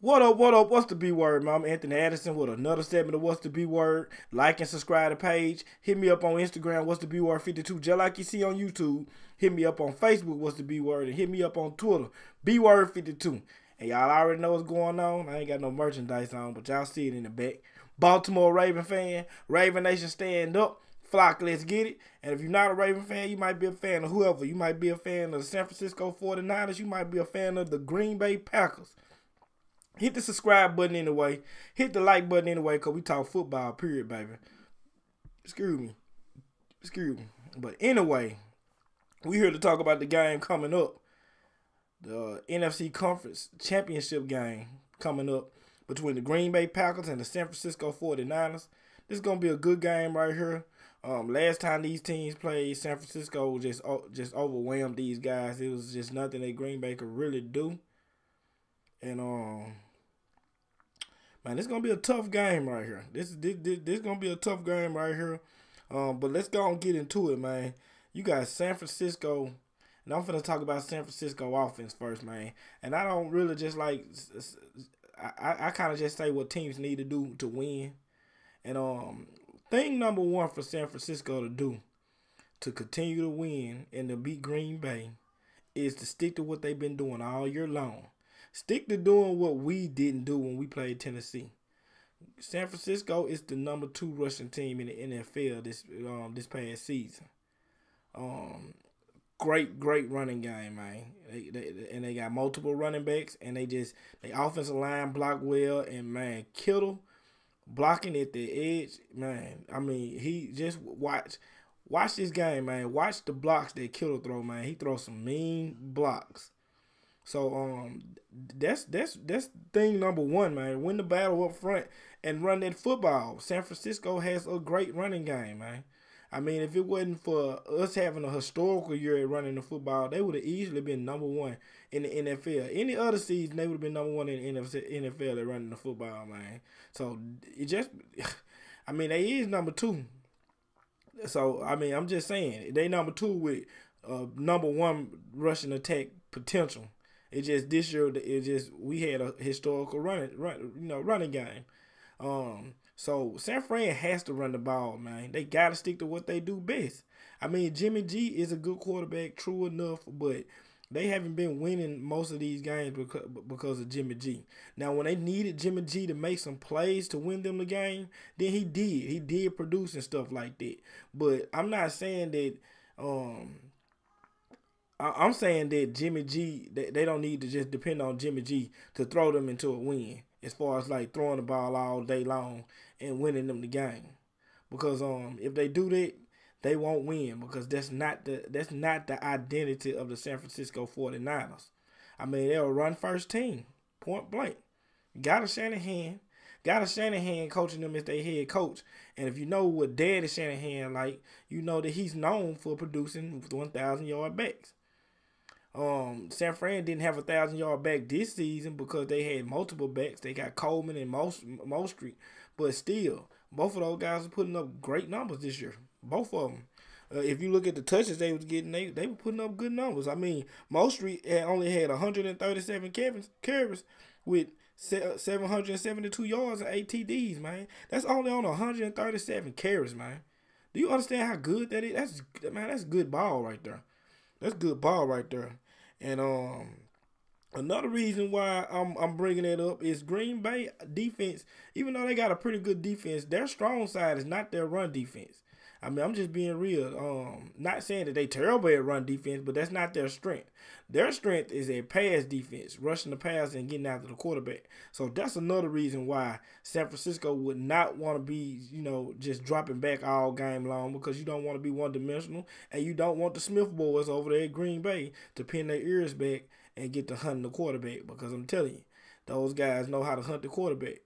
What up, what up? What's the B word, man? I'm Anthony Addison with another segment of What's the B word. Like and subscribe to the page. Hit me up on Instagram, What's the B word 52, just like you see on YouTube. Hit me up on Facebook, What's the B word, and hit me up on Twitter, B word 52. And y'all already know what's going on. I ain't got no merchandise on, but y'all see it in the back. Baltimore Raven fan, Raven Nation stand up. Flock, let's get it. And if you're not a Raven fan, you might be a fan of whoever. You might be a fan of the San Francisco 49ers. You might be a fan of the Green Bay Packers. Hit the subscribe button anyway. Hit the like button anyway, because we talk football, period, baby. Excuse me. But anyway, we here to talk about the game coming up. The NFC Conference Championship Game coming up between the Green Bay Packers and the San Francisco 49ers. This is going to be a good game right here. Last time these teams played, San Francisco just overwhelmed these guys. It was just nothing that Green Bay could really do. And man, this gonna be a tough game right here. This gonna be a tough game right here. But let's go and get into it, man. You got San Francisco, and I'm finna talk about San Francisco offense first, man. And I don't really just like, I kind of just say what teams need to do to win. And thing number one for San Francisco to do to continue to win and to beat Green Bay is to stick to what they've been doing all year long. Stick to doing what we didn't do when we played Tennessee. San Francisco is the number 2 rushing team in the NFL this past season. Great running game, man. They got multiple running backs, and they offensive line block well, and man, Kittle blocking at the edge, man. I mean, he just watch this game, man. Watch the blocks that Kittle throw, man. He throws some mean blocks. So that's thing number one, man. Win the battle up front and run that football. San Francisco has a great running game, man. I mean, if it wasn't for us having a historical year at running the football, they would have easily been number 1 in the NFL. Any other season, they would have been number 1 in the NFL at running the football, man. So it just, I mean, they is number 2. So I mean, I'm just saying they number 2 with number 1 rushing attack potential. It just this year, we had a historical running game. So San Fran has to run the ball, man. They gotta stick to what they do best. I mean, Jimmy G is a good quarterback, true enough, but they haven't been winning most of these games because of Jimmy G. Now, when they needed Jimmy G to make some plays to win them the game, then he did. He did produce and stuff like that. But I'm not saying that. I'm saying that Jimmy G, they don't need to just depend on Jimmy G to throw them into a win, as far as like throwing the ball all day long and winning them the game. Because if they do that, they won't win, because that's not the identity of the San Francisco 49ers. I mean, they're a run first team, point blank. Got a Shanahan coaching them as their head coach. And if you know what Daddy Shanahan like, you know that he's known for producing 1,000-yard backs. San Fran didn't have a 1,000-yard back this season because they had multiple backs. They got Coleman and Mostreet, but still, both of those guys are putting up great numbers this year. Both of them. If you look at the touches they was getting, they were putting up good numbers. I mean, Mostreet only had 137 carries with 772 yards and 8 TDs, man. That's only on 137 carries, man. Do you understand how good that is? That's good ball right there. That's good ball right there. And another reason why I'm bringing it up is Green Bay defense. Even though they got a pretty good defense, their strong side is not their run defense. I mean, I'm just being real. Not saying that they terrible at run defense, but that's not their strength. Their strength is a pass defense, rushing the pass and getting after the quarterback. So that's another reason why San Francisco would not want to be, just dropping back all game long, because you don't want to be one-dimensional, and you don't want the Smith boys over there at Green Bay to pin their ears back and get to hunting the quarterback, because I'm telling you, those guys know how to hunt the quarterback.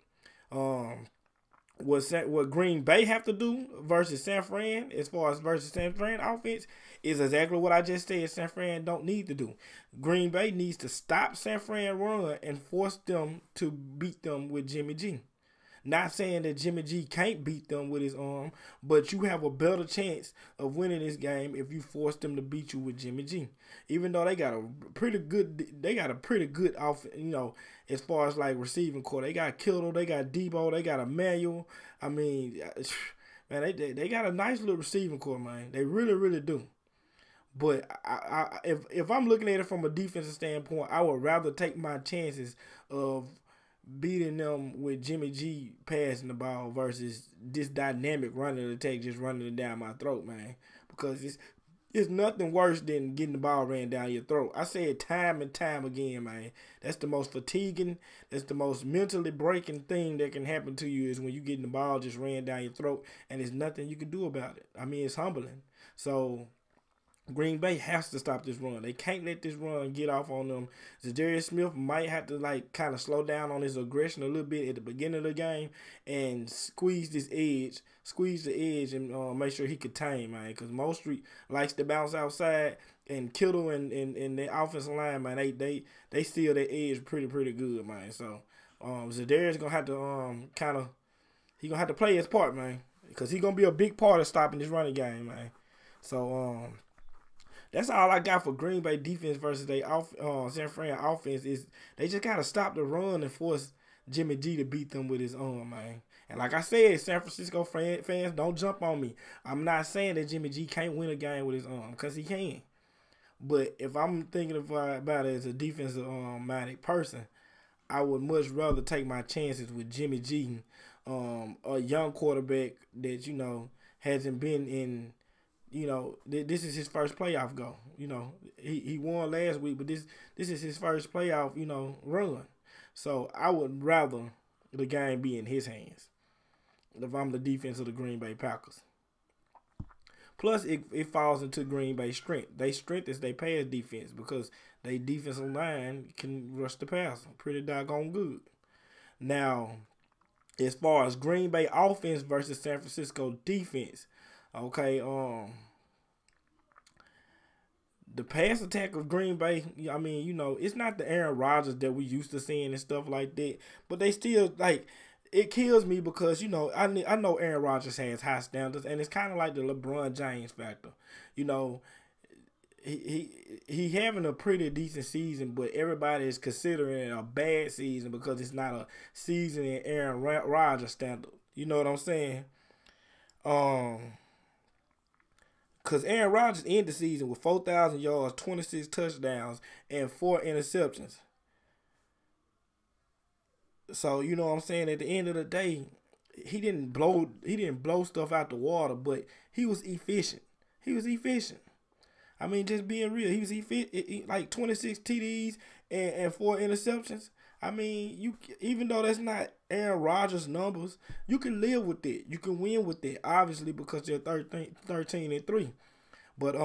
What Green Bay have to do versus San Fran, as far as versus San Fran offense, is exactly what I just said San Fran don't need to do. Green Bay needs to stop San Fran run and force them to beat them with Jimmy G. Not saying that Jimmy G can't beat them with his arm, but you have a better chance of winning this game if you force them to beat you with Jimmy G. Even though they got a pretty good off, as far as like receiving core. They got Kittle, they got Debo, they got Emmanuel. I mean, man, they got a nice little receiving core, man. They really, really do. But if I'm looking at it from a defensive standpoint, I would rather take my chances of beating them with Jimmy G passing the ball versus this dynamic running attack just running it down my throat, man. Because it's nothing worse than getting the ball ran down your throat. I say it time and time again, man. That's the most fatiguing, that's the most mentally breaking thing that can happen to you is when you getting the ball just ran down your throat and there's nothing you can do about it. I mean, it's humbling. So Green Bay has to stop this run. They can't let this run get off on them. Zadarius Smith might have to kind of slow down on his aggression a little bit at the beginning of the game and squeeze the edge and make sure he contain, man. Because Most Street likes to bounce outside, and Kittle and the offensive line, man, they steal their edge pretty good, man. So Zadarius gonna have to he gonna have to play his part, man, because he gonna be a big part of stopping this running game, man. So that's all I got for Green Bay defense versus San Fran offense. Is they just gotta stop the run and force Jimmy G to beat them with his arm, man. And like I said, San Francisco fans, don't jump on me. I'm not saying that Jimmy G can't win a game with his arm, because he can. But if I'm thinking about it as a defensive minded person, I would much rather take my chances with Jimmy G, a young quarterback that hasn't been in. This is his first playoff go. He won last week, but this is his first playoff, run. So I would rather the game be in his hands if I'm the defense of the Green Bay Packers. Plus, it falls into Green Bay's strength. They strength is they pass defense because they defensive line can rush the passer pretty doggone good. Now, as far as Green Bay offense versus San Francisco defense, okay, the pass attack of Green Bay, I mean, it's not the Aaron Rodgers that we used to seeing and stuff like that, but they still, it kills me because, I know Aaron Rodgers has high standards, and it's kind of like the LeBron James factor. He having a pretty decent season, but everybody is considering it a bad season because it's not a season in Aaron Rodgers standard. You know what I'm saying? Because Aaron Rodgers ended the season with 4,000 yards, 26 touchdowns, and 4 interceptions. So, you know what I'm saying? At the end of the day, he didn't blow stuff out the water, but he was efficient. I mean, just being real, he was efficient. Like 26 TDs and 4 interceptions. I mean, even though that's not Aaron Rodgers' numbers, you can live with it. You can win with it, obviously, because they're 13-3. But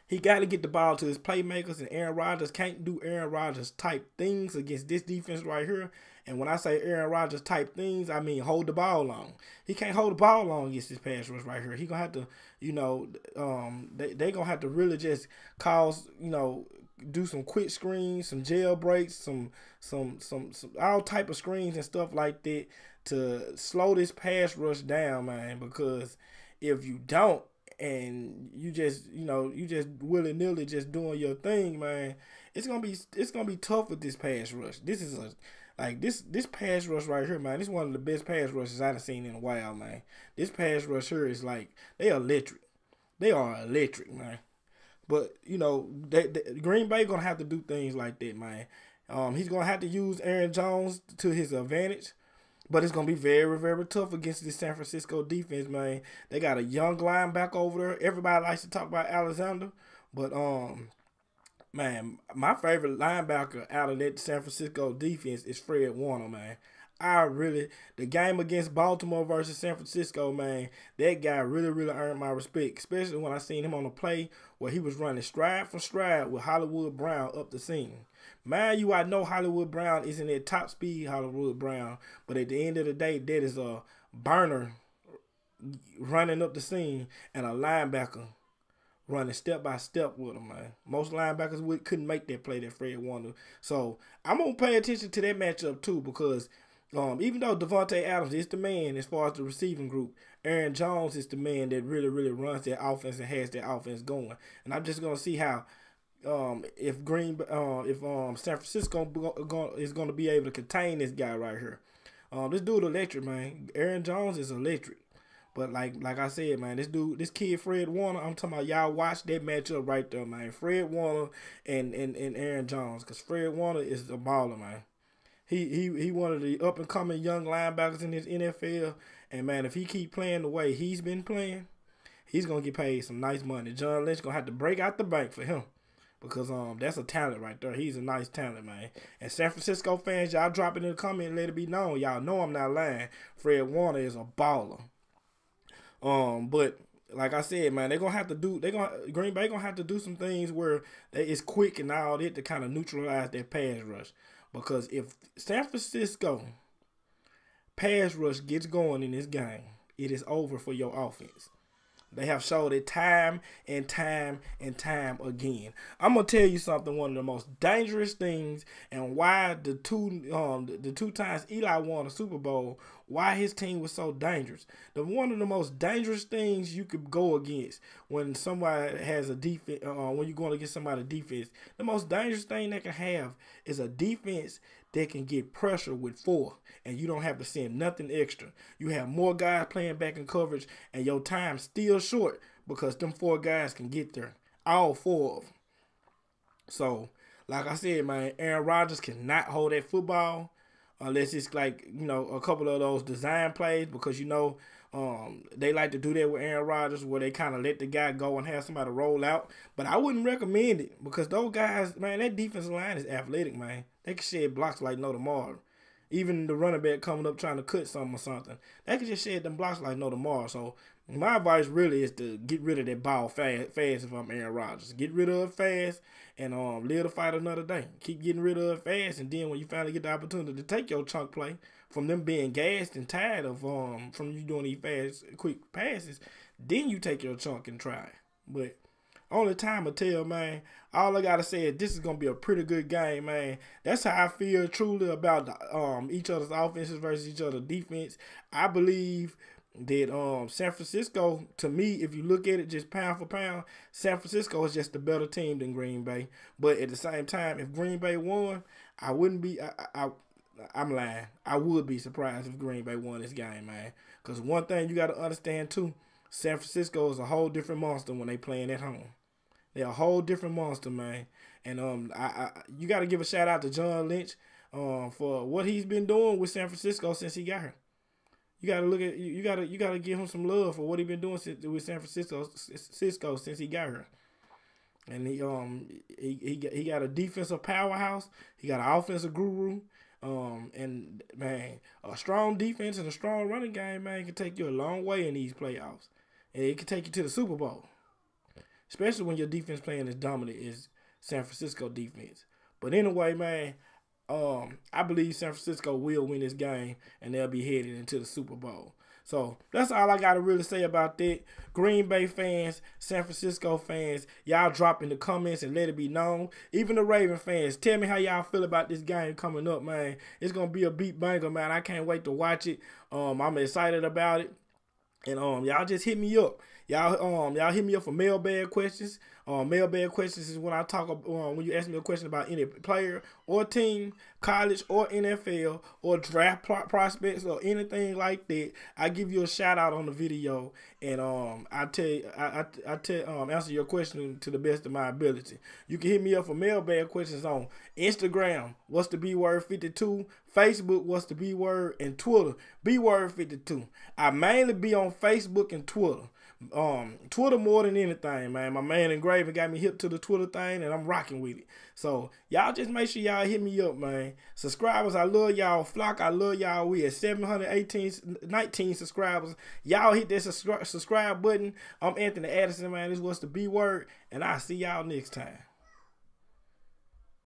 he got to get the ball to his playmakers, and Aaron Rodgers can't do Aaron Rodgers type things against this defense right here. And when I say Aaron Rodgers type things, I mean hold the ball long. He can't hold the ball long against this pass rush right here. He gonna have to, they gonna have to really just cause, do some quick screens, some jailbreaks, some all type of screens and stuff like that to slow this pass rush down, man. Because if you don't, and you just willy-nilly just doing your thing, man, it's gonna be tough with this pass rush. This is this pass rush right here, man. This is one of the best pass rushes I've seen in a while, man. This pass rush here is they are electric. They are electric, man. But, Green Bay going to have to do things like that, man. He's going to have to use Aaron Jones to his advantage. But it's going to be very, very tough against this San Francisco defense, man. They got a young linebacker over there. Everybody likes to talk about Alexander. But, man, my favorite linebacker out of that San Francisco defense is Fred Warner, man. The game against Baltimore versus San Francisco, man, that guy really, really earned my respect, especially when I seen him on a play where he was running stride for stride with Hollywood Brown up the seam. Mind you, I know Hollywood Brown isn't at top speed Hollywood Brown, but at the end of the day, that is a burner running up the seam and a linebacker running step by step with him, man. Most linebackers couldn't make that play that Fred Warner. So I'm going to pay attention to that matchup too, because Even though Devontae Adams is the man as far as the receiving group, Aaron Jones is the man that really, really runs that offense and has that offense going. And I'm just gonna see how if San Francisco is gonna be able to contain this guy right here. This dude electric, man. Aaron Jones is electric. But like I said, man, this kid Fred Warner, I'm talking about, y'all watch that matchup right there, man. Fred Warner and Aaron Jones, because Fred Warner is a baller, man. He one of the up and coming young linebackers in this NFL, and man, if he keep playing the way he's been playing, he's gonna get paid some nice money. John Lynch gonna have to break out the bank for him, because that's a talent right there. He's a nice talent, man. And San Francisco fans, y'all drop it in the comment and let it be known. Y'all know I'm not lying. Fred Warner is a baller. But like I said, man, Green Bay gonna have to do some things where it's quick and all that to kind of neutralize their pass rush. Because if San Francisco pass rush gets going in this game, it is over for your offense. They have showed it time and time and time again. I'm gonna tell you something. One of the most dangerous things, and why the two times Eli won a Super Bowl, why his team was so dangerous. One of the most dangerous things you could go against when somebody has a defense, when you're going against somebody's defense, the most dangerous thing they can have is a defense that can get pressure with 4, and you don't have to send nothing extra. You have more guys playing back in coverage, and your time's still short because them 4 guys can get there. All 4 of them. So, like I said, man, Aaron Rodgers cannot hold that football unless it's like, a couple of those design plays, because, they like to do that with Aaron Rodgers where they kind of let the guy go and have somebody roll out. But I wouldn't recommend it, because those guys, man, that defensive line is athletic, man. They can shed blocks like no tomorrow. Even the running back coming up trying to cut something or something, they can just shed them blocks like no tomorrow. So my advice really is to get rid of that ball fast if I'm Aaron Rodgers. Get rid of it fast and live to fight another day. Keep getting rid of it fast, and then when you finally get the opportunity to take your chunk play from them being gassed and tired of from you doing these fast, quick passes, then you take your chunk and try. But only time will tell, man. All I gotta say is this is gonna be a pretty good game, man. That's how I feel truly about each other's offenses versus each other's defense. I believe that San Francisco, to me, if you look at it just pound for pound, San Francisco is just a better team than Green Bay. But at the same time, if Green Bay won, I wouldn't be. I'm lying. I would be surprised if Green Bay won this game, man. Because one thing you got to understand too, San Francisco is a whole different monster when they playing at home. They're a whole different monster, man. And you got to give a shout out to John Lynch for what he's been doing with San Francisco since he got here. You got to look at you got to give him some love for what he's been doing with San Francisco since he got here. And he got a defensive powerhouse. He got an offensive guru. And man, a strong defense and a strong running game, man, can take you a long way in these playoffs. And it can take you to the Super Bowl. Especially when your defense playing as dominant as San Francisco defense. But anyway, man, I believe San Francisco will win this game, and they'll be headed into the Super Bowl. So that's all I got to really say about that. Green Bay fans, San Francisco fans, y'all drop in the comments and let it be known. Even the Raven fans, tell me how y'all feel about this game coming up, man. It's going to be a beat banger, man. I can't wait to watch it. I'm excited about it. And y'all just hit me up. Y'all hit me up for mailbag questions. Mailbag questions is when I talk when you ask me a question about any player or team, college or NFL or draft prospects or anything like that. I give you a shout out on the video, and I answer your question to the best of my ability. You can hit me up for mailbag questions on Instagram, what's the B word 52, Facebook, what's the B word, and Twitter, B word 52. I mainly be on Facebook and Twitter. Twitter more than anything, man. My man Engraven got me hip to the Twitter thing, and I'm rocking with it. So y'all just make sure y'all hit me up, man. Subscribers, I love y'all. Flock, I love y'all. We at 719 subscribers. Y'all hit that subscribe button. I'm Anthony Addison, man. This was the B word, and I'll see y'all next time.